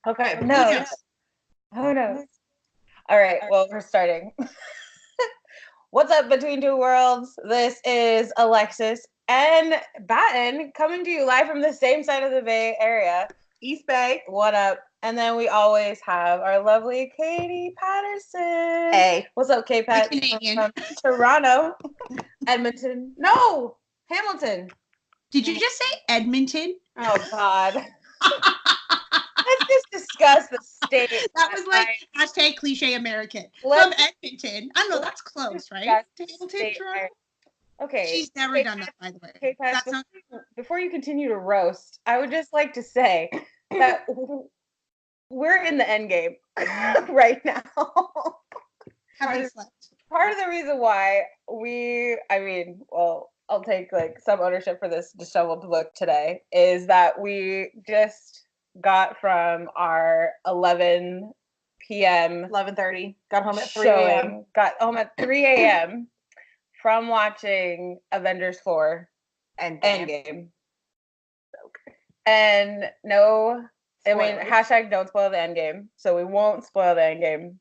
Okay. No. Who knows? All right. Well, we're starting. What's up, Between Two Worlds? This is Alexis and Batten coming to you live from the same side of the Bay Area. East Bay. What up? And then we always have our lovely Katie Patterson. Hey. What's up, K-Pat? Canadian. From Toronto. Edmonton. No! Hamilton. Did you just say Edmonton? Oh, God. Let's just discuss the state. That was like hashtag cliche American. Let's From Edmonton. I don't know, that's close, right? To Hamilton, Toronto? Okay. She's never done that, by the way. K-Pat, before you continue to roast, I would just like to say that we're in the Endgame right now. Have they slept? Part of the reason why I'll take like some ownership for this disheveled look today is that we just got from our 11 p.m. 11:30. Got home at 3 a.m. Got home at 3 a.m. from watching Avengers 4 Endgame. Okay. And no, Spoilers. hashtag don't spoil the Endgame. So we won't spoil the Endgame.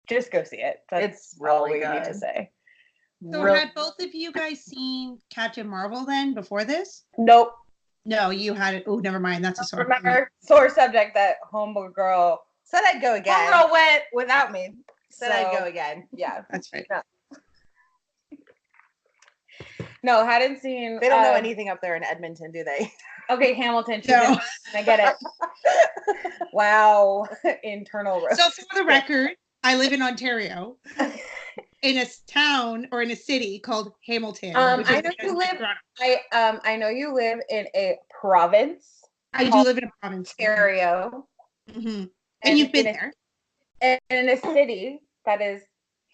Just go see it. That's It's really all we good. need to say. So had both of you guys seen Captain Marvel then before this? Nope. No, you had it. Oh, never mind. That's a sore. Remember, sore subject that homeboy girl. Said I'd go again. Homegirl went without me. Said I'd go again. Yeah. That's right. No, hadn't seen. They don't know anything up there in Edmonton, do they? Okay, Hamilton. No. I get it. Wow. Internal roast. So for the record, I live in Ontario, in a town or in a city called Hamilton. I know you live. I know you live in a province. I do live in a province. Ontario. Mm-hmm. And you've been there. And in a city that is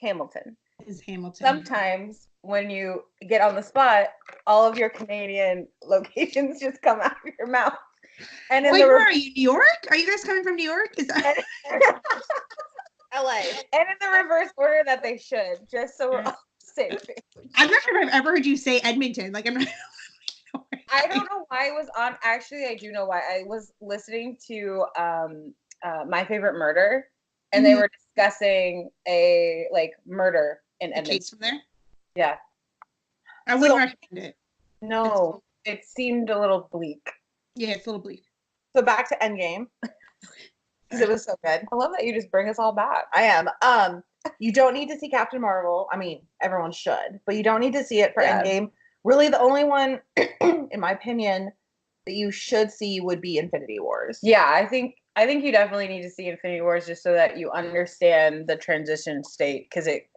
Hamilton. Is Hamilton. Sometimes when you get on the spot, all of your Canadian locations just come out of your mouth. And in where are you? New York? Are you guys coming from New York? Is that LA. And in the reverse order that they should, just so we're all safe. I'm not sure if I've ever heard you say Edmonton. Like I'm not. I don't know why it was on. Actually, I do know why. I was listening to My Favorite Murder, and they were discussing a murder in Edmonton. Case from there? Yeah. I wouldn't recommend it. No, it seemed a little bleak. Yeah, it's a little bleak. So back to Endgame. Because it was so good. I love that you just bring us all back. I am. You don't need to see Captain Marvel. I mean, everyone should, but you don't need to see it for Endgame. Really, the only one, in my opinion, that you should see would be Infinity Wars. Yeah, I think you definitely need to see Infinity Wars just so that you understand the transition state, because it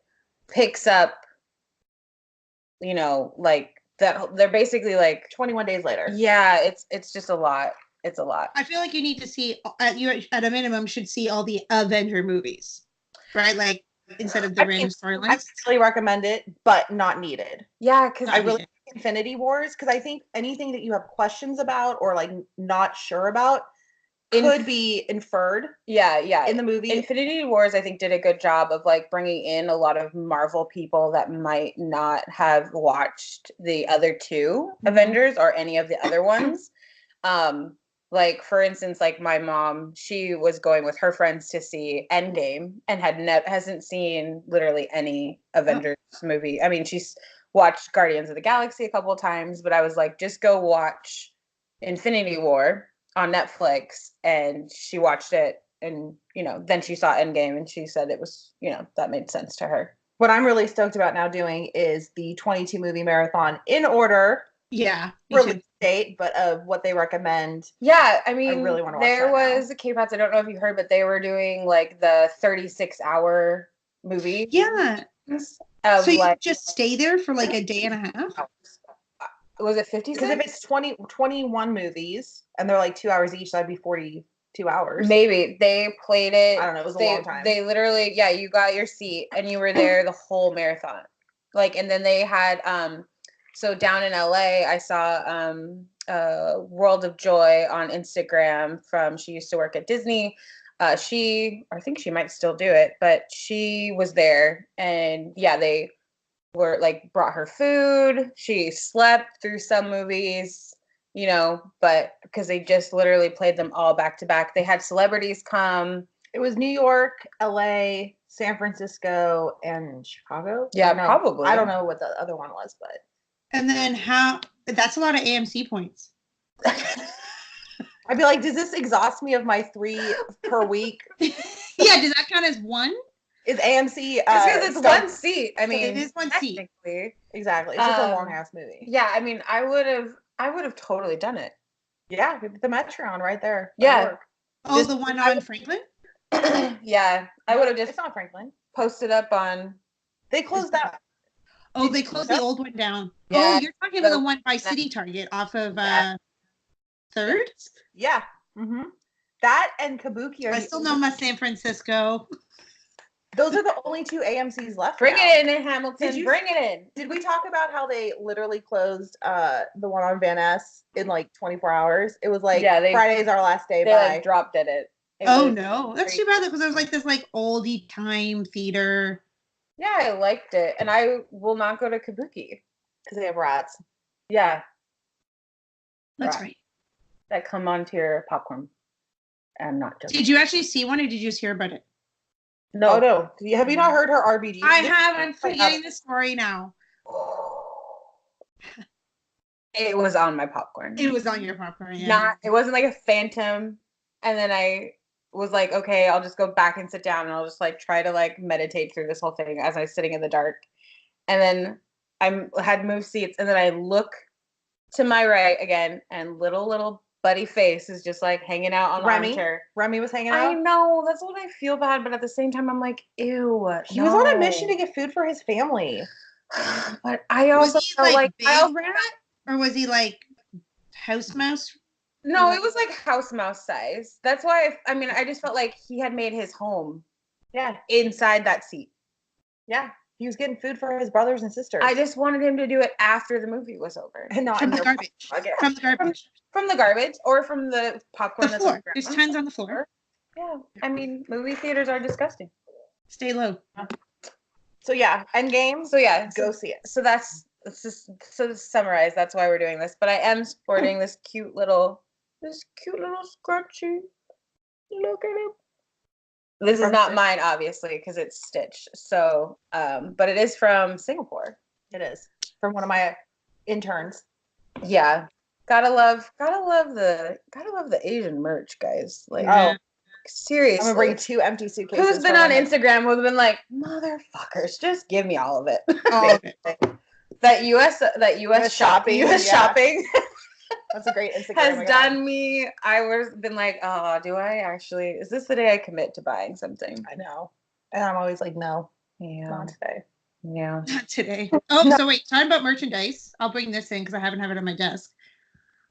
picks up, that they're basically 21 days later. Yeah, it's just a lot. It's a lot. I feel like you need to see, you at a minimum should see all the Avenger movies, right? Like instead of the random storylines. I really recommend it, but not needed. Yeah, because I really like Infinity Wars, because I think anything that you have questions about or not sure about could be inferred. Yeah, in the movie. Infinity Wars, I think, did a good job of bringing in a lot of Marvel people that might not have watched the other two Avengers or any of the other ones. For instance, my mom, she was going with her friends to see Endgame and hasn't seen literally any Avengers movie. I mean, she's watched Guardians of the Galaxy a couple of times, but I was like, just go watch Infinity War on Netflix, and she watched it, and then she saw Endgame, and she said it was, that made sense to her. What I'm really stoked about now doing is the 22 movie marathon in order. Yeah, release date, but of what they recommend. Yeah, I mean, I really want to watch there that was K-Pops. I don't know if you heard, but they were doing the 36-hour movie. Yeah. So you just stay there for a day and a half? Was it 50? Because if it's 21 movies and they're 2 hours each, that'd be 42 hours. Maybe they played it. I don't know. It was a long time. They literally, you got your seat and you were there the whole marathon. And then they had so down in LA, I saw World of Joy on Instagram she used to work at Disney. I think she might still do it, but she was there, and they were brought her food. She slept through some movies. you know, but because they just literally played them all back to back. They had celebrities come. It was New York, LA, San Francisco, and Chicago. Yeah, No, probably. I don't know what the other one was, but. And then that's a lot of AMC points. I'd be like, does this exhaust me of my 3 per week? Yeah, does that count as one? Is AMC? Because it's one seat. I mean, it is one seat. Exactly. It's just a long ass movie. Yeah, I mean, I would have totally done it. Yeah, the Metron right there. Yeah. Oh, the one on Franklin? Yeah, I would have just It's not Franklin. posted up on. They closed that. Oh, they closed the old one down. Yeah. Oh, you're talking about the one by City Target off of 3rd? Yeah. Mm-hmm. That and Kabuki are. I still know my San Francisco. Those are the only 2 AMCs left. Bring now. it in Hamilton. Bring it in. Did we talk about how they literally closed the one on Van Ness in like 24 hours? It was like Friday's our last day. They like dropped at it. Oh no, that's too bad because there was like this like oldie time theater. Yeah, I liked it, and I will not go to Kabuki because they have rats. Yeah, that's right. That come onto your popcorn. I'm not joking. Did you actually see one, or did you just hear about it? No, no. Have you not heard her RBG? I have. I'm forgetting the story now. It was on my popcorn. It was on your popcorn. Yeah. It wasn't like a phantom, and then I was like, okay, I'll just go back and sit down and I'll just like try to like meditate through this whole thing as I was sitting in the dark. And then I had moved seats, and then I look to my right again, and little buddy face is just like hanging out on the armchair. Remy was hanging out. I know, that's what I feel bad, but at the same time I'm like, ew. He was on a mission to get food for his family. But I also felt like or was he like house mouse? No, it was like house mouse size. That's why I just felt like he had made his home. Yeah. Inside that seat. Yeah. He was getting food for his brothers and sisters. I just wanted him to do it after the movie was over. And not from the garbage. From the garbage. From the garbage or from the popcorn that's on the floor. There's tons on the floor. Yeah. I mean, movie theaters are disgusting. Stay low. So yeah, Endgame. So yeah, go see it. So to summarize, that's why we're doing this. But I am sporting this cute little scrunchie. Look at him. This is not mine, obviously, because it's stitched. So, but it is from Singapore. It is from one of my interns. Yeah, gotta love the Asian merch, guys. Like, seriously, I'm gonna bring 2 empty suitcases. Who's been on Instagram who's been like, motherfuckers, just give me all of it. Oh, that US shopping. That's a great Instagram. Has done me. I was been like, oh, do I actually? Is this the day I commit to buying something? I know, and I'm always like, no, not today. Yeah, not today. Oh, no. So wait, talking about merchandise. I'll bring this in because I haven't had it on my desk.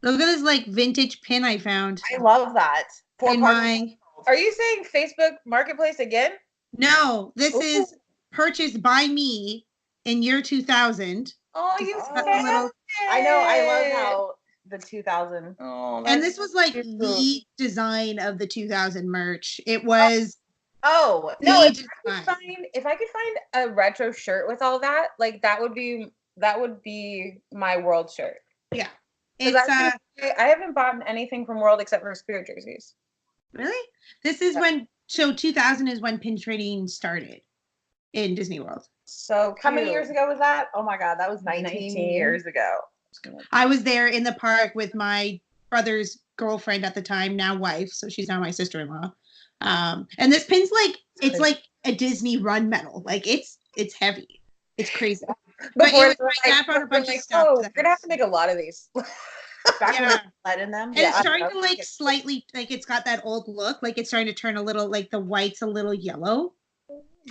Look at this like vintage pin I found. I love that. Are you saying Facebook Marketplace again? No, this is purchased by me in year 2000. Oh, you little. I know. I love how the 2000. Oh, and this was like the design of the 2000 merch. It was. Oh no! If I could find a retro shirt with all that, like that would be my World shirt. Yeah, it's I haven't bought anything from World except for Spirit jerseys. Really? This is when 2000 is when pin trading started in Disney World. So cute. How many years ago was that? Oh my god, that was 19 years ago. I was there in the park with my brother's girlfriend at the time, now wife, so she's now my sister-in-law. And this pin's like it's like a Disney run medal. Like it's heavy. It's crazy. But my dad brought a bunch of stuff. We're gonna have to make a lot of these. Lead in them. And it's starting to like slightly like it's got that old look. Like it's starting to turn a little like the white's a little yellow.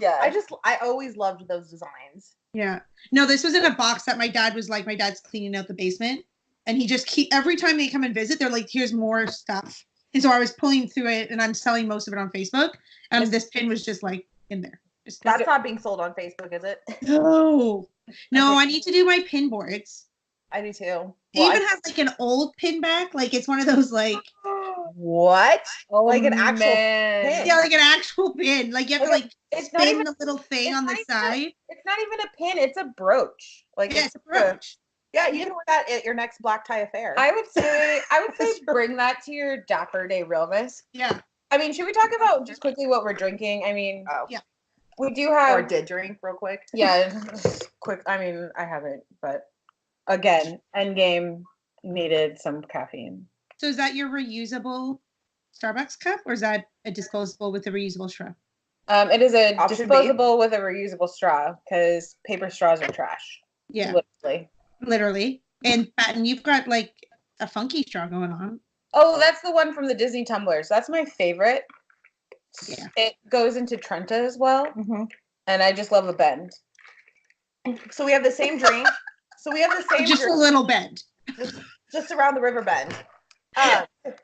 Yeah. I always loved those designs. Yeah. No, this was in a box that my dad's cleaning out the basement. And he just every time they come and visit, they're like, here's more stuff. And so I was pulling through it and I'm selling most of it on Facebook. And this pin was just like in there. That's not being sold on Facebook, is it? No. No, I need to do my pin boards. I do too. They even have like an old pin back. Like it's one of those like what? Oh, like an actual pin. Yeah, like an actual pin. Like you have to like it's spin not even the little thing on the side. It's not even a pin, it's a brooch. Like yeah, it's a brooch. Yeah, you can wear that at your next black tie affair. I would say bring that to your Dapper Day realness. Yeah. I mean, should we talk about just quickly what we're drinking? I mean, Yeah. we do have or did drink real quick. Yeah, quick. I mean, I haven't, but again, Endgame needed some caffeine. So is that your reusable Starbucks cup, or is that a disposable with a reusable straw? It is a Option disposable with a reusable straw because paper straws are trash. Yeah, literally. And Patton, you've got like a funky straw going on. Oh, that's the one from the Disney tumblers. That's my favorite. Yeah. It goes into Trenta as well, Mm-hmm. and I just love a bend. So we have the same drink. Just a little bend. Just around the river bend.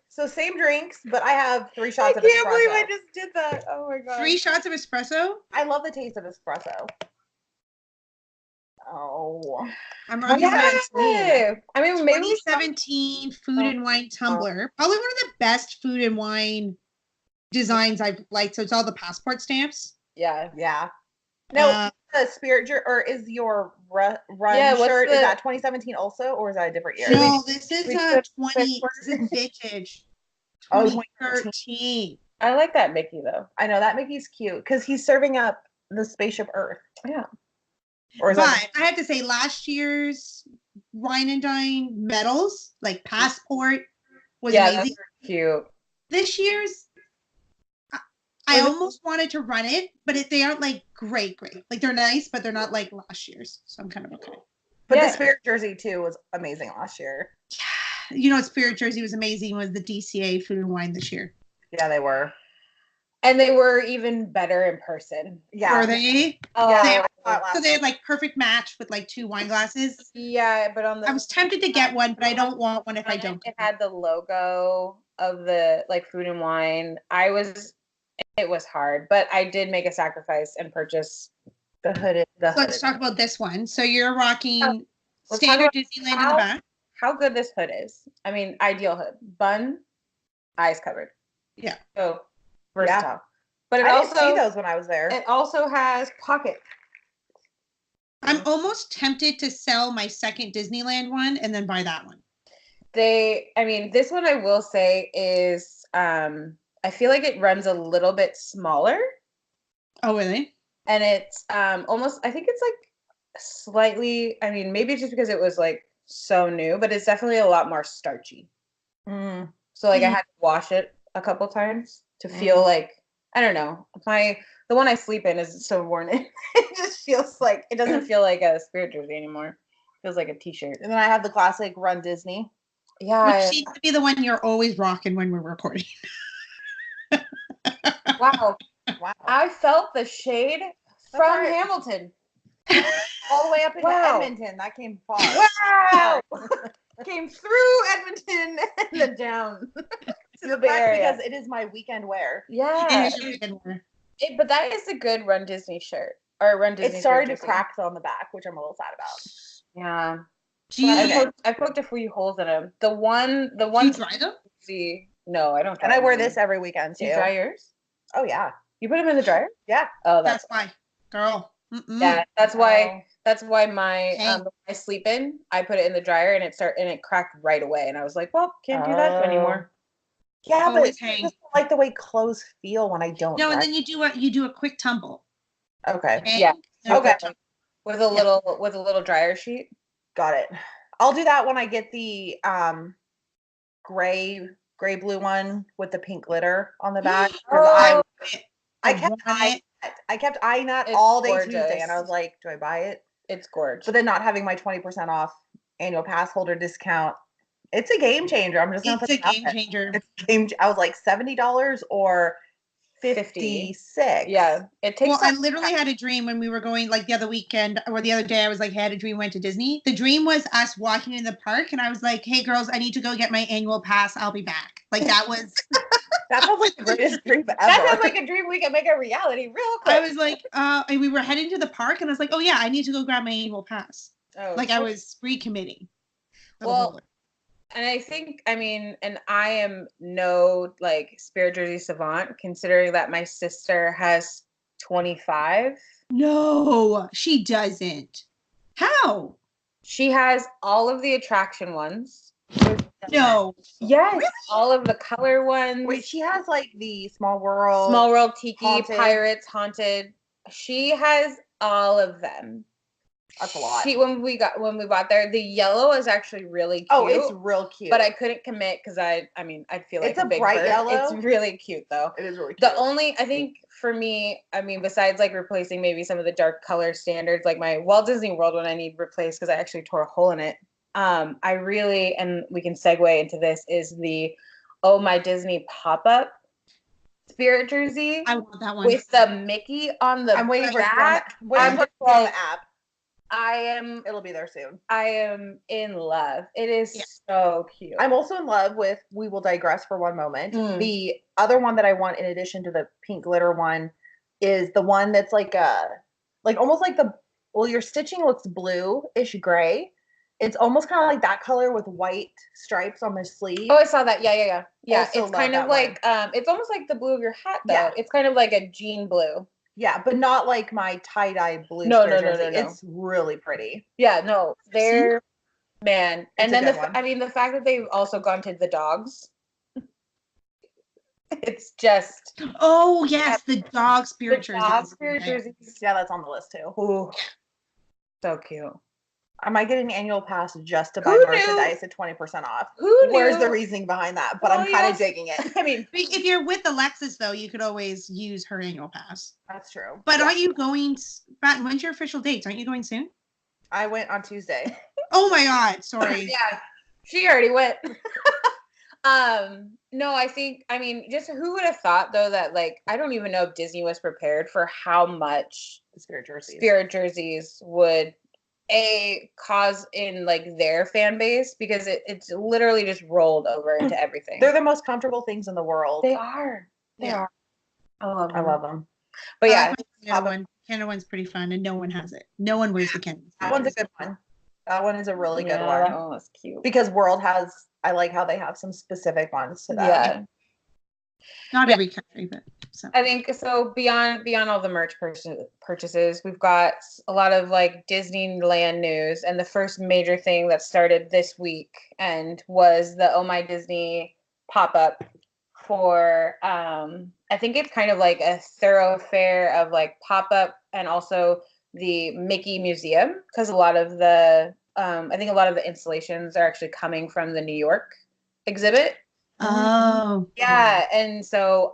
So same drinks, but I have 3 shots of espresso. I can't believe I just did that. Oh my god. 3 shots of espresso? I love the taste of espresso. Oh. I'm on 2017. I mean, maybe 2017 food and wine tumbler. Probably one of the best food and wine designs I've liked. So it's all the passport stamps. Yeah. No, the spirit or is your run shirt is that 2017 also, or is that a different year? No, this is vintage. 2013. I like that Mickey though. I know that Mickey's cute because he's serving up the spaceship Earth. Yeah. But I have to say, last year's Wine and Dine medals, like passport, was amazing. Cute. This year's, I almost wanted to run it, but they aren't like great. Like they're nice, but they're not like last year's. So I'm kind of okay. But the Spirit jersey too was amazing last year. You know what Spirit jersey was amazing was the DCA Food and Wine this year. Yeah, they were. And they were even better in person. Yeah. Were they? Oh, yeah. So they had like perfect match with like 2 wine glasses. Yeah, but on the I was tempted to get one, but I don't want one if I don't. It had the logo of the like Food and Wine. It was hard, but I did make a sacrifice and purchase the hooded. Let's talk about this one. So you're rocking standard Disneyland in the back. How good this hood is. I mean, ideal hood. Bun, eyes covered. Yeah. So versatile. Yeah. But I didn't see those when I was there. It also has pockets. I'm almost tempted to sell my second Disneyland one and then buy that one. This one I will say is I feel like it runs a little bit smaller. Oh, really? And it's almost, I think it's like slightly, I mean, maybe just because it was like so new, but it's definitely a lot more starchy. Mm. So like I had to wash it a couple times to feel like, I don't know, the one I sleep in is so worn in. It just feels like, it doesn't feel like a Spirit jersey anymore. It feels like a t-shirt. And then I have the classic Run Disney. Yeah. Which seems to be the one you're always rocking when we're recording. Wow. I felt the shade from Hamilton. All the way up into Edmonton. That came far. Wow. Came through Edmonton and then down to the Bay Area. Because it is my weekend wear. Yeah. It is your weekend wear. But that is a good Run Disney shirt. Or Run Disney It started to crack on the back, which I'm a little sad about. Yeah. I poked a few holes in them. The one. Do you dry them? No, I don't. And I wear this every weekend too. Do you dry yours? Oh yeah. You put them in the dryer? Yeah. Oh, that's why, girl. Yeah, that's why. That's why my I sleep in. I put it in the dryer and it cracked right away. And I was like, well, can't do that anymore. Yeah, but it's just like the way clothes feel when I don't. No, and then you do a quick tumble. Okay. Yeah. Okay. With a little dryer sheet. Got it. I'll do that when I get the gray blue one with the pink glitter on the back. I kept eyeing that all day Tuesday, and I was like, do I buy it? It's gorgeous. But then not having my 20% off annual pass holder discount, it's a game changer. I'm just gonna put it out there. It's a game. I was like $70 or 56. Yeah, it takes. Well, I literally had a dream when we were going, like the other weekend or the other day. I was like, had a dream, went to Disney. The dream was us walking in the park, and I was like, "Hey, girls, I need to go get my annual pass. I'll be back." Like that was. That sounds like the greatest dream ever. That sounds like a dream we can make a reality real quick. I was like, and we were heading to the park, and I was like, "Oh yeah, I need to go grab my annual pass." Oh, like I was recommitting. Well, and I think, and I am no like Spirit jersey savant, considering that my sister has 25. No, she doesn't. How? She has all of the attraction ones. No. Yes, Really? all of the color ones. Wait, she has like the Small World. Small World, Tiki, Haunted. Pirates, Haunted. She has all of them. That's a lot. When we bought there, the yellow is actually really cute. Oh, it's real cute. But I couldn't commit because I'd feel like it's a big bright bird. yellow. It's really cute though. It is really cute. The only, I think for me, I mean, besides like replacing maybe some of the dark color standards, like my Walt Disney World one I need replaced because I actually tore a hole in it. I really, and we can segue into this, is the Oh My Disney PopUp spirit jersey. I want that one. With the Mickey on the I'm waiting for it back. to be on the app. It'll be there soon. I am in love. It is so cute. I'm also in love with, we will digress for one moment. The other one that I want in addition to the pink glitter one is the one that's like almost like your stitching looks bluish gray. It's almost kind of like that color with white stripes on the sleeve. Oh, I saw that. Yeah. Also it's kind of like it's almost like the blue of your hat though. Yeah. It's kind of like a jean blue. Yeah, but not like my tie-dye blue. No. It's really pretty. Yeah, no. They're man. And then the fact that they've also gone to the dogs. It's just oh yes, the dog spirit jerseys. Dog spirit jerseys. Yeah, that's on the list too. Ooh. So cute. I might get an annual pass just to buy merchandise at 20% off. Who knew? Where's the reasoning behind that? But I'm kind of digging it. I mean, if you're with Alexis though, you could always use her annual pass. That's true. But aren't you going? When's your official dates? Aren't you going soon? I went on Tuesday. Oh my God! Sorry. Yeah, she already went. No, I mean, just who would have thought though that like I don't even know if Disney was prepared for how much the spirit jerseys would cause in like their fan base because it's literally just rolled over into everything. They're the most comfortable things in the world. They are. They are. I love them. But yeah, Canada one's pretty fun, and no one has it. No one wears the Canada. That one's a good one. That one is a really good one. That one was cute. Because World has, I like how they have some specific ones to that. Yeah. Not every country, but so. I think so. Beyond all the merch purchases, we've got a lot of like Disneyland news, and the first major thing that started this week and was the Oh My Disney pop-up for I think it's kind of like a thoroughfare of like pop-up and also the Mickey Museum because a lot of the I think a lot of the installations are actually coming from the New York exhibit. Oh yeah, and so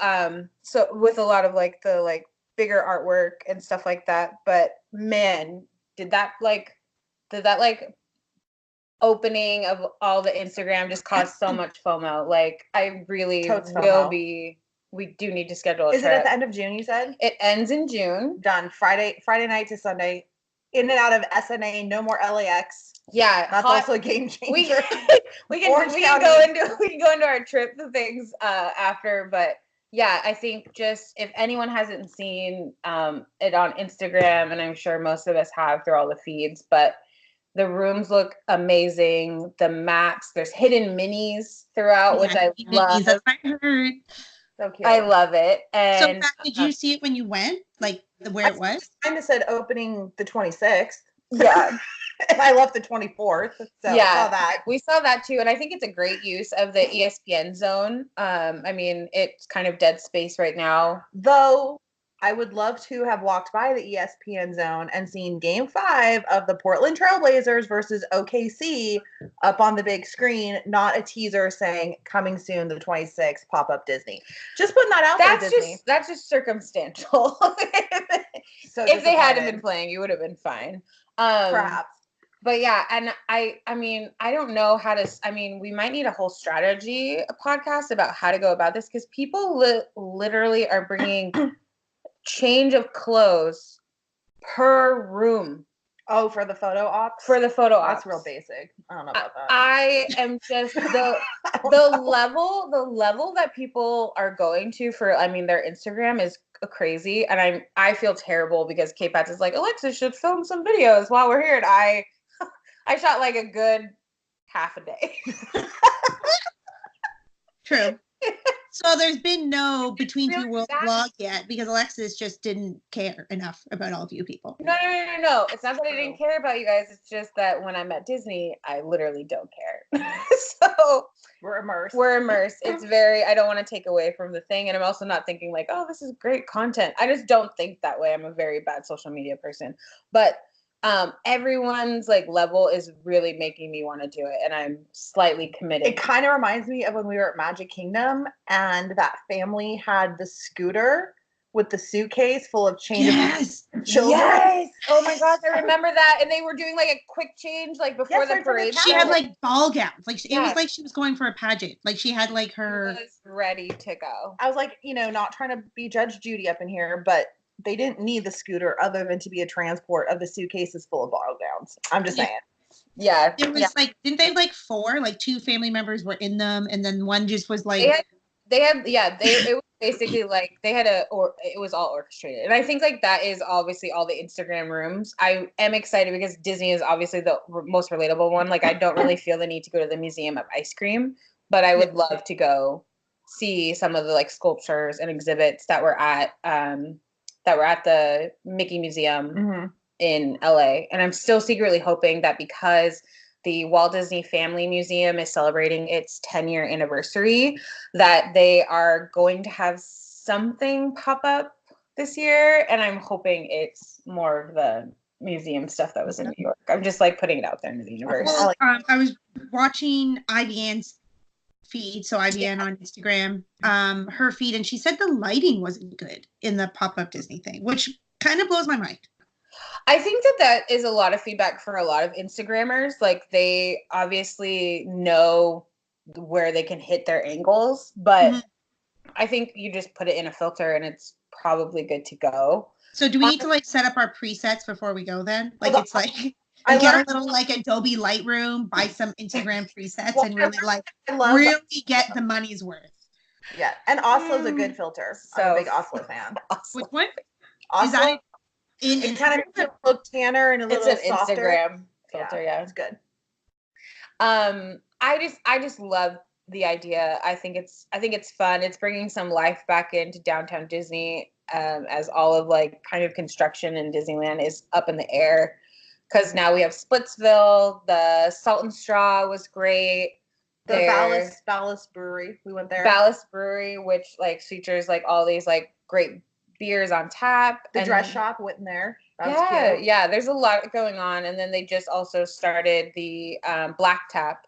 so with a lot of like the like bigger artwork and stuff like that, but man, did that opening of all the Instagram just cause so much FOMO. Like I really will be. We do need to schedule a trip. Is it at the end of June? You said it ends in June. Done. Friday night to Sunday. In and out of SNA. No more LAX. Yeah, that's also a game changer. We can go into our trip things after, but yeah, I think just if anyone hasn't seen it on Instagram, and I'm sure most of us have through all the feeds, but the rooms look amazing. The maps, there's hidden minis throughout, which I love. That's what I heard. So cute. I love it. And so, did you see it when you went? Like where it was? Kind of said opening the 26th. Yeah. And I left the 24th. So yeah, saw that. We saw that too. And I think it's a great use of the ESPN zone. I mean, it's kind of dead space right now. Though I would love to have walked by the ESPN zone and seen Game 5 of the Portland Trailblazers versus OKC up on the big screen, not a teaser saying coming soon the 26th pop-up Disney. Just putting that out there, Disney. That's just circumstantial. So if they hadn't been playing, you would have been fine. Perhaps. But yeah, and I mean, I don't know how to, I mean, we might need a whole strategy podcast about how to go about this because people literally are bringing change of clothes per room. Oh, for the photo ops? For the photo ops. That's real basic. I don't know about that. I am just the level that people are going to for, I mean, their Instagram is crazy. And I feel terrible because Kate Patz is like, Alexis should film some videos while we're here. And I shot like a good half a day. True. So there's been no Between Really Two Worlds sad. vlog yet because Alexis just didn't care enough about all of you people. No. It's not that I didn't care about you guys. It's just that when I'm at Disney, I literally don't care. So We're immersed. It's very, I don't want to take away from the thing. And I'm also not thinking like, oh, this is great content. I just don't think that way. I'm a very bad social media person. But everyone's like level is really making me want to do it, and I'm slightly committed. It kind of reminds me of when we were at Magic Kingdom and that family had the scooter with the suitcase full of change of children. Yes. Oh my gosh, I remember that. And they were doing like a quick change like before the parade. She had like ball gowns. Like it was like she was going for a pageant. Like she had like her was ready to go. I was like, not trying to be Judge Judy up in here, but they didn't need the scooter other than to be a transport of the suitcases full of ball gowns. I'm just saying. Yeah. It was like, didn't they have like 4? Like 2 family members were in them, and then one just was like. It was basically like they had it was all orchestrated. And I think like that is obviously all the Instagram rooms. I am excited because Disney is obviously the most relatable one. Like I don't really feel the need to go to the Museum of Ice Cream, but I would love to go see some of the like sculptures and exhibits that were at the Mickey Museum in LA. And I'm still secretly hoping that because the Walt Disney Family Museum is celebrating its 10-year anniversary, that they are going to have something pop up this year. And I'm hoping it's more of the museum stuff that was in New York. I'm just like putting it out there into the universe. Well, I was watching IVN's feed, so IVN on Instagram, her feed, and she said the lighting wasn't good in the pop-up Disney thing, which kind of blows my mind. I think that is a lot of feedback for a lot of Instagrammers. Like they obviously know where they can hit their angles, but I think you just put it in a filter and it's probably good to go. So do we need to like set up our presets before we go then? Like it's like I get a little like Adobe Lightroom, buy some Instagram presets, and really like really get the money's worth. Yeah, and Oslo's a good filter. So I'm a big Oslo fan. Which one? Oslo, is that it kind of look tanner and a little it's an softer. Instagram filter. Yeah, it's good. I just love the idea. I think it's fun. It's bringing some life back into downtown Disney, as all of like kind of construction in Disneyland is up in the air. Because now we have Splitsville. The Salt and Straw was great. The Ballast Brewery, we went there. Ballast Brewery, which like features like all these like great beers on tap. The dress shop went in there. That was cute. Yeah. There's a lot going on, and then they just also started the Black Tap.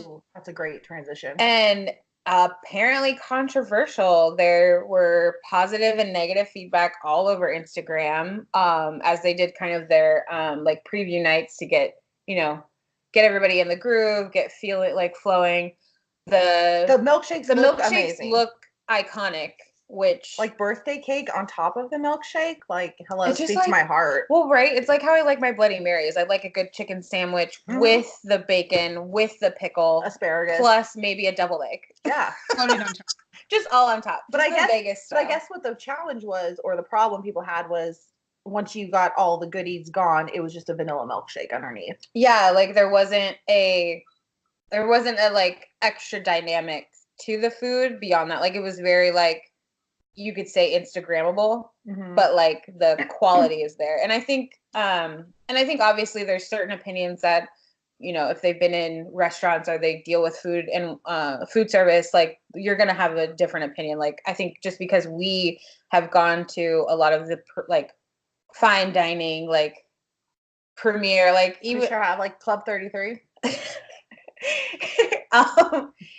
Ooh, that's a great transition. And apparently controversial. There were positive and negative feedback all over Instagram, as they did kind of their like preview nights to get everybody in the groove, get feel it like flowing. The milkshakes look iconic, which like birthday cake on top of the milkshake, like hello, speaks to my heart. Well, right, it's like how I like my Bloody Marys. I like a good chicken sandwich with the bacon, with the pickle, asparagus, plus maybe a double egg. Yeah, just all on top. But I guess what the challenge was, or the problem people had was, once you got all the goodies gone, it was just a vanilla milkshake underneath. Yeah, like there wasn't a like extra dynamic to the food beyond that. Like it was very like, you could say Instagrammable, but like the quality is there. And I think obviously there's certain opinions that, if they've been in restaurants or they deal with food and food service, like you're going to have a different opinion. Like, I think just because we have gone to a lot of the like fine dining, like premier, like even sure have like Club 33.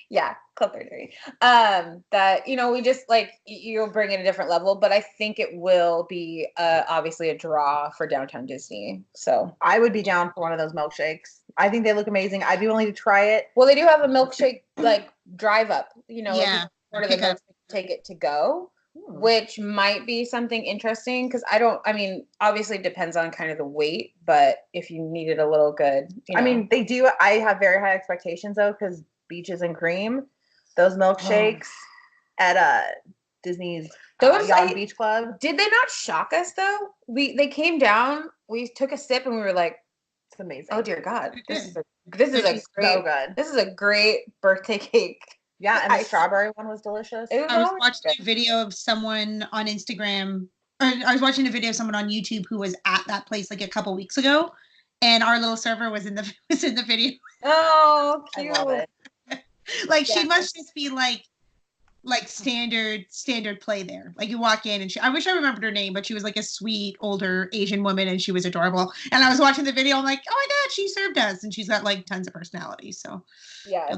Yeah, Club 33. That we just like you'll bring in a different level, but I think it will be obviously a draw for downtown Disney. So I would be down for one of those milkshakes. I think they look amazing. I'd be willing to try it. Well, they do have a milkshake like drive up. Yeah, order the milkshake, take it to go. Which might be something interesting because obviously it depends on kind of the weight, but if you need it a little good, they do. I have very high expectations though, because Beaches and Cream, those milkshakes at Disney's Yacht Beach Club. Did they not shock us though? They came down, we took a sip, and we were like, "It's amazing! Oh dear God, this is so good. This is a great birthday cake Yeah, and the strawberry one was delicious. It was I was always watching good. a video of someone on Instagram, or I was watching a video of someone on YouTube who was at that place like a couple weeks ago, and our little server was in the video. Oh, I cute. love it. Like she Yeah. must just be like standard play there. Like you walk in and I wish I remembered her name, but she was like a sweet older Asian woman and she was adorable. And I was watching the video, I'm like, oh my god, she served us, and she's got like tons of personality. So Yeah,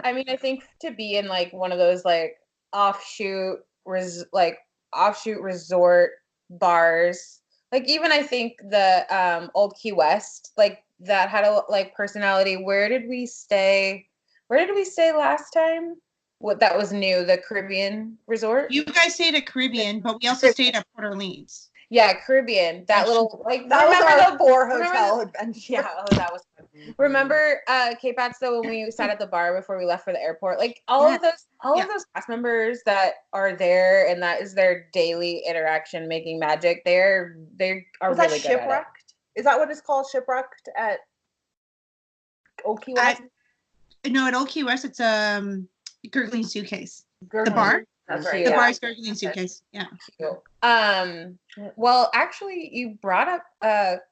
I mean, I think to be in like one of those like offshoot resort bars, like even I think the Old Key West, like that had a like personality. Where did we stay last time? What that was new, the Caribbean resort. You guys stayed at Caribbean, but we also stayed at Port Orleans. Yeah, Caribbean. That little like that was our 4 hotel adventure. Yeah, oh, that was fun. Remember K-Pats though when we sat at the bar before we left for the airport? Like all of those cast members that are there and that is their daily interaction making magic. They are was really that good at it. Shipwrecked? Is that what it's called? Shipwrecked at Old Key West? No, at Old Key West it's Gurgling Suitcase. Gurgling. The bar? That's right. The Yeah. bar's Gurgling Suitcase. Yeah. Cute. Well, actually, you brought up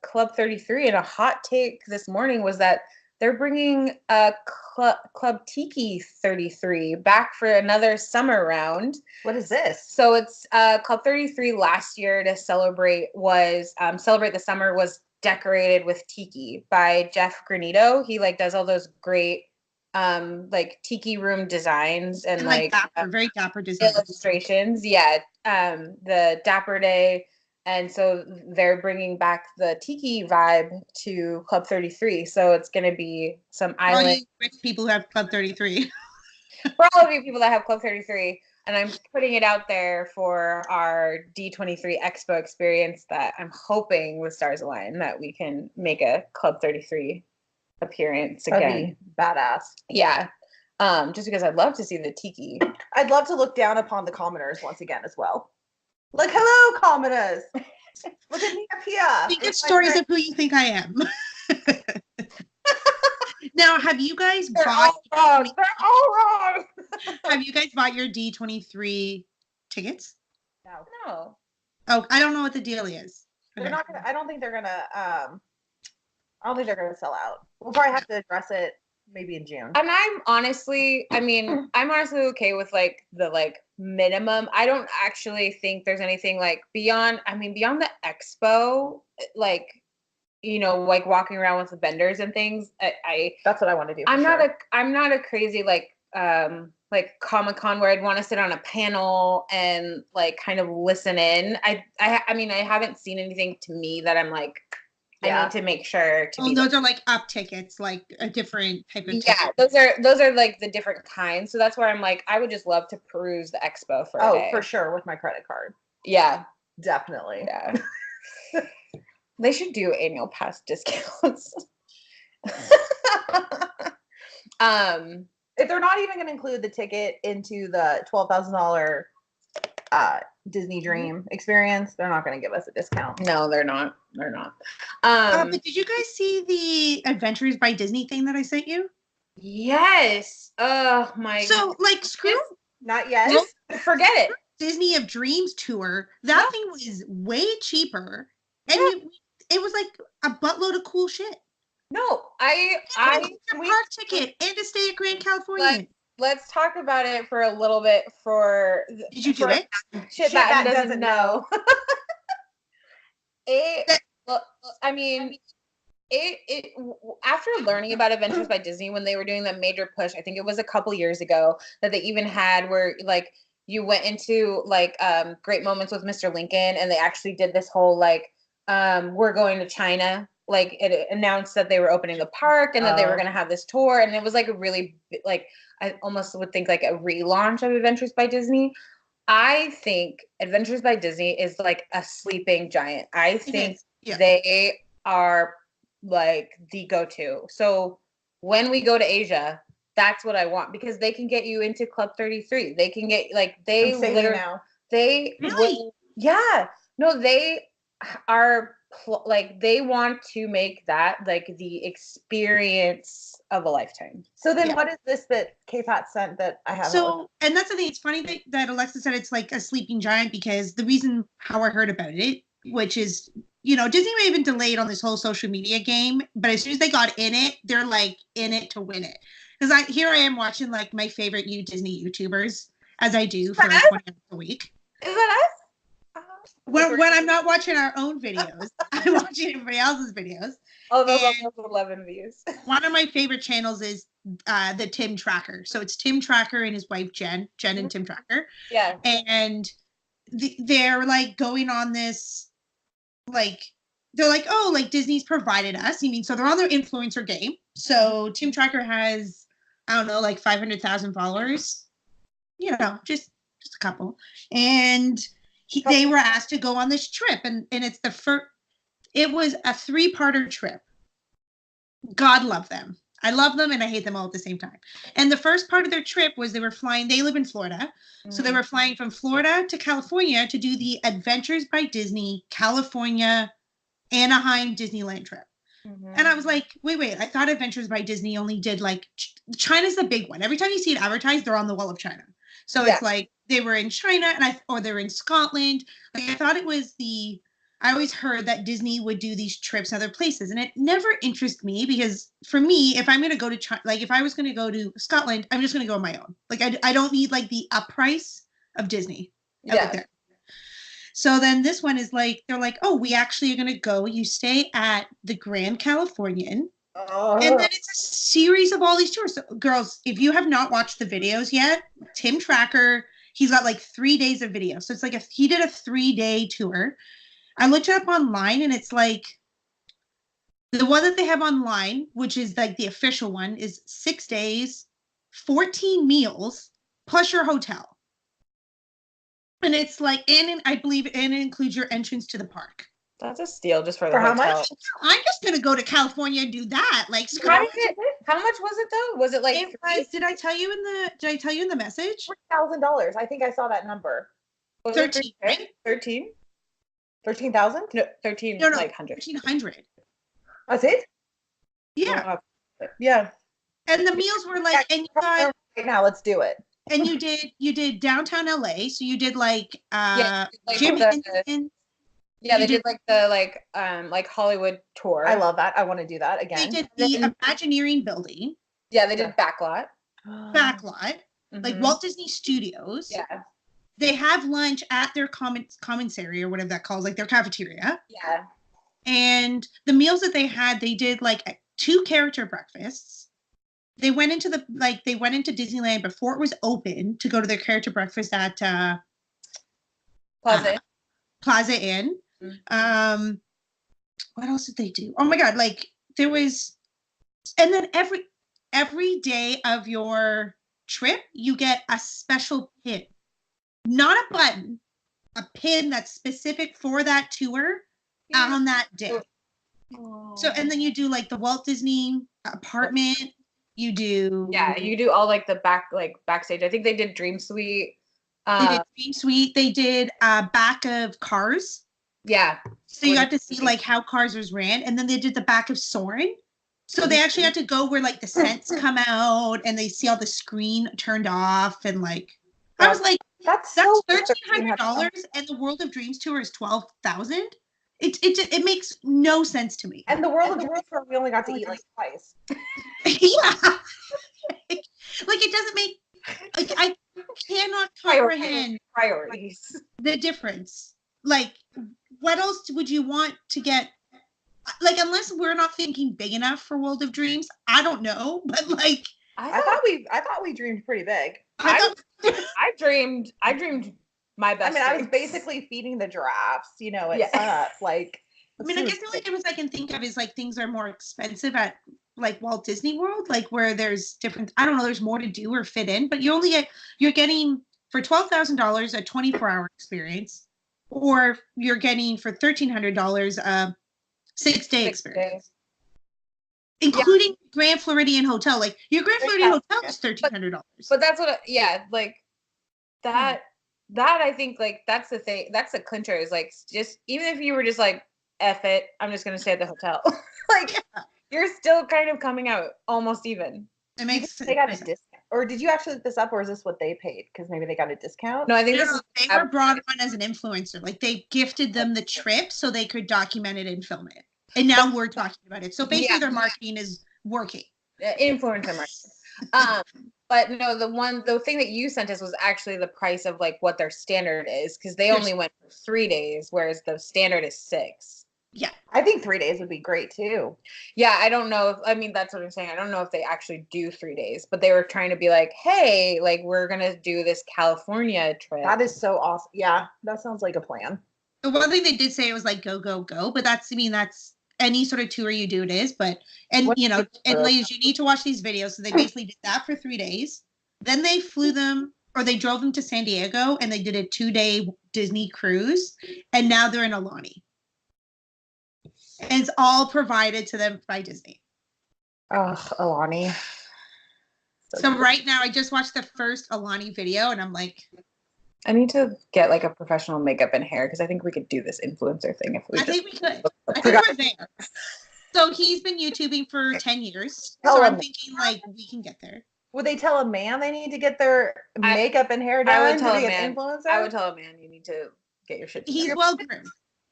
Club 33, and a hot take this morning was that they're bringing Club Tiki 33 back for another summer round. What is this? So it's Club 33 last year to celebrate the summer was decorated with tiki by Jeff Granito. He like does all those great like tiki room designs and like very dapper designs. Illustrations. Yeah. The Dapper Day. And so they're bringing back the tiki vibe to Club 33. So it's going to be some island. All you rich people who have Club 33. For all of you people that have Club 33. And I'm putting it out there for our D23 Expo experience that I'm hoping with Stars Align that we can make a Club 33 appearance again. That'd be badass. Yeah. Just because I'd love to see the tiki. I'd love to look down upon the commoners once again as well. Like, hello, commoners. Look at me up here. Think of stories of who you think I am. Now, have you guys bought? They're all wrong. Have you guys bought your D23 tickets? No. Oh, I don't know what the deal is. They're not gonna. I don't think they're gonna. I don't think they're gonna sell out. We'll probably have to address it maybe in June. And I'm honestly okay with like the like minimum. I don't actually think there's anything like beyond the expo, like, you know, like walking around with the vendors and things. That's what I want to do. I'm not a crazy like Comic-Con where I'd want to sit on a panel and like kind of listen in. I mean, I haven't seen anything to me that I'm like, I need to make sure to be. Those are like up tickets, like a different type of ticket. Yeah, those are like the different kinds. So that's where I'm like, I would just love to peruse the expo for a day. For sure, with my credit card. Yeah. Definitely. Yeah. They should do annual pass discounts. If they're not even going to include the ticket into the $12,000 Disney Dream experience, they're not going to give us a discount. No, they're not. They're not. But did you guys see the Adventures by Disney thing that I sent you? Yes. Oh my. So like screw. Not yet. Just forget it. Disney of Dreams tour. That thing was way cheaper, and it was like a buttload of cool shit. No, I park ticket and to stay at Grand California. Let's talk about it for a little bit. Did you do it? Shit that doesn't know. It after learning about Adventures by Disney when they were doing that major push, I think it was a couple years ago that they even had where like you went into like Great Moments with Mr. Lincoln, and they actually did this whole like we're going to China. Like it announced that they were opening the park and that they were going to have this tour, and it was like a really like I almost would think like a relaunch of Adventures by Disney. I think Adventures by Disney is like a sleeping giant. I think they are like the go-to. So when we go to Asia, that's what I want, because they can get you into Club 33. They can get like they literally now. They really? Yeah. No, they like they want to make that like the experience of a lifetime. So then what is this that K-Pat sent that I haven't? So, and that's the thing. It's funny that Alexis said it's like a sleeping giant, because the reason how I heard about it, which is, Disney may have been delayed on this whole social media game, but as soon as they got in it, they're like in it to win it. Because here I am watching like my favorite Disney YouTubers, as I do for 20 hours a week. Is that us? When I'm not watching our own videos, I'm watching everybody else's videos. Oh, those are 11 views. One of my favorite channels is the Tim Tracker. So it's Tim Tracker and his wife Jen and Tim Tracker. Yeah. And they're like going on this, like, they're like, oh, like Disney's provided us. So they're on their influencer game. So Tim Tracker has, I don't know, like 500,000 followers. Just a couple. And they were asked to go on this trip, and it's it was a 3-parter trip. God love them. I love them and I hate them all at the same time. And the first part of their trip was they live in Florida. So they were flying from Florida to California to do the Adventures by Disney, California, Anaheim Disneyland trip. And I was like, wait, I thought Adventures by Disney only did like, China's the big one. Every time you see it advertised, they're on the Wall of China. So it's like they were in China or they were in Scotland. Like I thought it was I always heard that Disney would do these trips other places, and it never interested me, because for me, if I'm going to go to China, like if I was going to go to Scotland, I'm just going to go on my own. Like I don't need like the up price of Disney. There. So then this one is like, they're like, oh, we actually are going to go. You stay at the Grand Californian. And then it's a series of all these tours. So, girls, if you have not watched the videos yet, Tim Tracker, he's got like 3 days of video. So it's like he did a 3-day tour. I looked it up online, and it's like the one that they have online, which is like the official one, is 6 days, 14 meals, plus your hotel. And it's like, I believe it includes your entrance to the park. That's a steal just for the hotel. How much? I'm just gonna go to California and do that. Like, how much was it though? Was it like? Did I tell you in the message? $4,000. I think I saw that number. 13, right? 13. 13,000? No, 13. No, like 100. 1,300. That's it? Yeah. Yeah. And the meals were like, and you got right now. Let's do it. And you did downtown LA, so you did like Jim Henson. Yeah, they did like the like Hollywood tour. I love that. I want to do that again. They did the Imagineering building. Yeah, they did Backlot. Like Walt Disney Studios. Yeah. They have lunch at their commissary or whatever that calls, like their cafeteria. Yeah. And the meals that they had, they did like 2 character breakfasts. They went into Disneyland before it was open to go to their character breakfast at Plaza Inn. Mm-hmm. What else did they do? Oh my God! Like there was, and then every day of your trip, you get a special pin, not a button, a pin that's specific for that tour on that day. Aww. So, and then you do like the Walt Disney apartment. You do all like the backstage. I think they did Dream Suite. They did Dream Suite. They did back of Cars. Yeah. So you got to see like how Cars was ran, and then they did the back of Soarin'. So they actually had to go where like the scents come out, and they see all the screen turned off, and like I was like, that's $1,300, and the World of Dreams tour is $12,000. It makes no sense to me. And the World of Dreams tour, we only got to eat like twice. Yeah. Like it doesn't make. Like, I cannot comprehend priorities. The difference. Like, what else would you want to get? Like, unless we're not thinking big enough for World of Dreams, I don't know. But like, I thought we dreamed pretty big. I dreamed my best. I mean, I was basically feeding the giraffes, at sunup. Like, I mean, I guess the only difference I can think of is like things are more expensive at like Walt Disney World, like where there's different. I don't know, there's more to do or fit in, but you're getting for $12,000 a 24-hour experience, or you're getting for $1,300 a 6-day experience, including Grand Floridian Hotel. Like your Grand Floridian Hotel is $1,300. But that's what, like that. that I think like that's the thing. That's the clincher is like just even if you were just like F it, I'm just gonna stay at the hotel. Like you're still kind of coming out almost even. It makes sense. They got a discount. Or did you actually look this up, or is this what they paid? Because maybe they got a discount. No, I think They were brought on as an influencer. Like they gifted them the trip so they could document it and film it. And now we're talking about it. So basically their marketing is working. Influencer marketing. But no, the thing that you sent us was actually the price of like what their standard is, because they only went for 3 days, whereas the standard is 6. Yeah. I think 3 days would be great too. Yeah, I don't know I mean, that's what I'm saying. I don't know if they actually do 3 days, but they were trying to be like, hey, like we're going to do this California trip. That is so awesome. Yeah, that sounds like a plan. The one thing they did say it was like go, go, go, but that's any sort of tour you do it is, but, and ladies, you need to watch these videos. So they basically did that for 3 days. Then they flew them, or they drove them to San Diego and they did a 2-day Disney cruise. And now they're in Alani. And it's all provided to them by Disney. Oh, Alani. So right now, I just watched the first Alani video, and I'm like, I need to get like a professional makeup and hair because I think we could do this influencer thing if we. I think we could. I think we're there. So he's been YouTubing for 10 years. So I'm thinking like we can get there. Would they tell a man they need to get their makeup and hair done to be an influencer? I would tell a man you need to get your shit together. He's well groomed.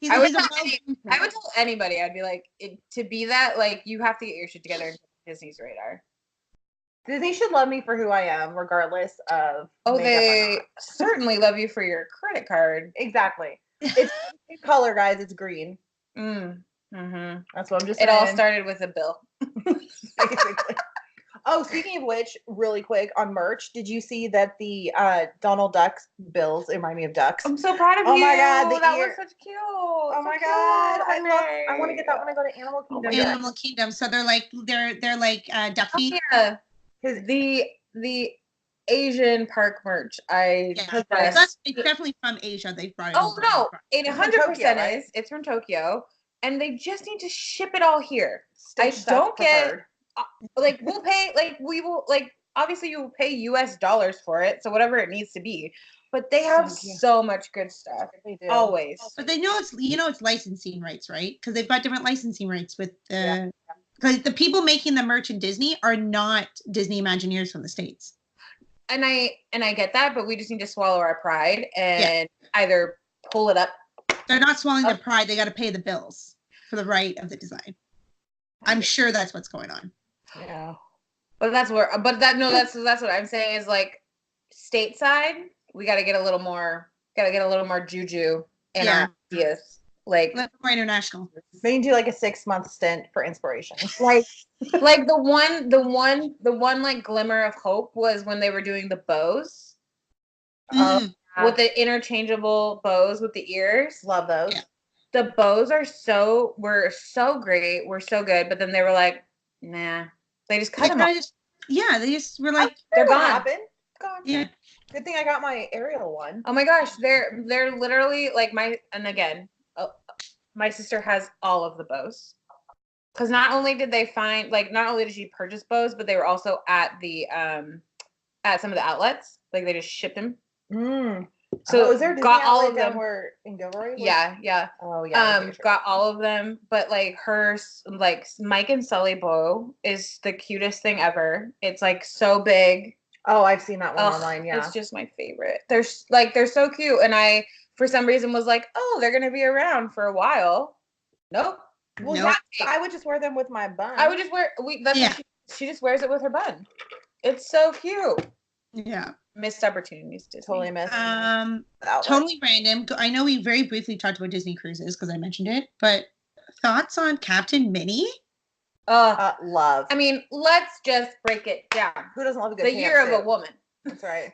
I would tell anybody. I'd be like, to be that, like, you have to get your shit together and get Disney's radar. Disney should love me for who I am, regardless of. Oh, they certainly love you for your credit card. Exactly. It's color, guys. It's green. Mm-hmm. That's what I'm just saying. It all started with a bill. Basically. Oh, speaking of which, really quick on merch, did you see that the Donald Duck's bills remind me of ducks? I'm so proud of you. Oh my god, that was such cute. Oh my god, I want to get that when I go to Animal Kingdom. Animal Kingdom. So they're like Duffy. Oh, yeah, because the Asian park merch. It's definitely from Asia. They brought it. Oh no, it 100% is. It's from Tokyo, and they just need to ship it all here. I don't get. Like we'll pay, like we will, like obviously you will pay US dollars for it, so whatever it needs to be. But they have so much good stuff. They do always. But they know it's licensing rights, right? Because they've got different licensing rights with the. Because the people making the merch in Disney are not Disney Imagineers from the States. And I get that, but we just need to swallow our pride and either pull it up. They're not swallowing their pride. They got to pay the bills for the right of the design. I'm sure that's what's going on. Yeah, but that's what I'm saying is like stateside, we got to get a little more juju in our ideas. Like more international. They can do like a 6-month stint for inspiration. Like the one like glimmer of hope was when they were doing the bows with the interchangeable bows with the ears. Love those. Yeah. The bows were so great, were so good, but then they were like, nah. They just cut them off. They just were like, they're gone. Happened. Gone. Yeah. Good thing I got my Ariel one. Oh my gosh, they're literally like my sister has all of the bows. Because not only did she purchase bows, but they were also at the at some of the outlets. Like they just shipped them. So is there a got all of them them were in Gilroy? Yeah. Oh yeah. Got all of them, but like hers, like Mike and Sully bow is the cutest thing ever. It's like so big. Oh, I've seen that one online. Yeah, it's just my favorite. They're so cute, and I for some reason was like, oh, they're gonna be around for a while. Nope. Well, I would just wear them with my bun. I would just wear. She just wears it with her bun. It's so cute. Yeah. Missed opportunities. Totally missed. Totally random. I know we very briefly talked about Disney cruises because I mentioned it, but thoughts on Captain Minnie? Love. I mean, let's just break it down. Who doesn't love a good The Year of a Woman. That's right.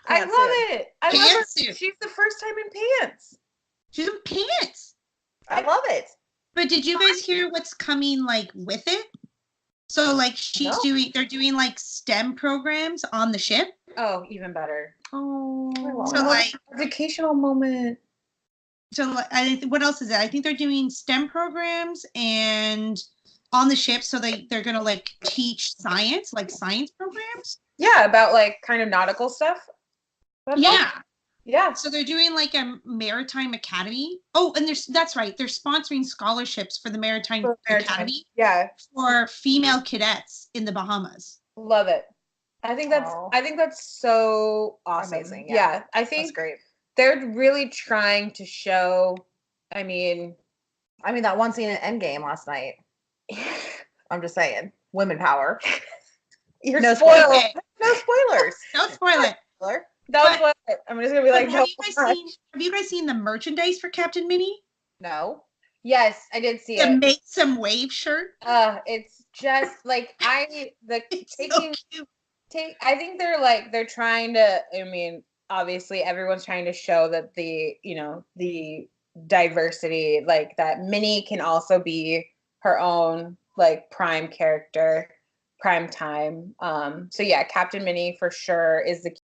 I love it. I love her. She's the first time in pants. She's in pants. I love it. But did you guys hear what's coming like with it? So like they're doing like STEM programs on the ship. Oh, even better. Oh, so like educational moment. So what else is it? I think they're doing STEM programs and on the ship. So they're gonna like teach science, like science programs. Yeah, about like kind of nautical stuff. Yeah. Yeah. So they're doing like a maritime academy. Oh, and that's right. They're sponsoring scholarships for the maritime academy. Yeah. For female cadets in the Bahamas. Love it. I think that's so awesome. Amazing. Yeah. I think that's great. They're really trying to show, I mean that one scene in Endgame last night. I'm just saying, women power. You're no spoiled. spoilers. No spoilers. Don't spoil it. Don't spoil it. I'm just gonna be like, have you guys seen the merchandise for Captain Minnie? No. Yes, I did see the it. Make Some Wave shirt. It's just like it's so cute. I think they're trying to, I mean, obviously everyone's trying to show that the diversity, like that Minnie can also be her own like prime character, prime time. So yeah, Captain Minnie for sure is the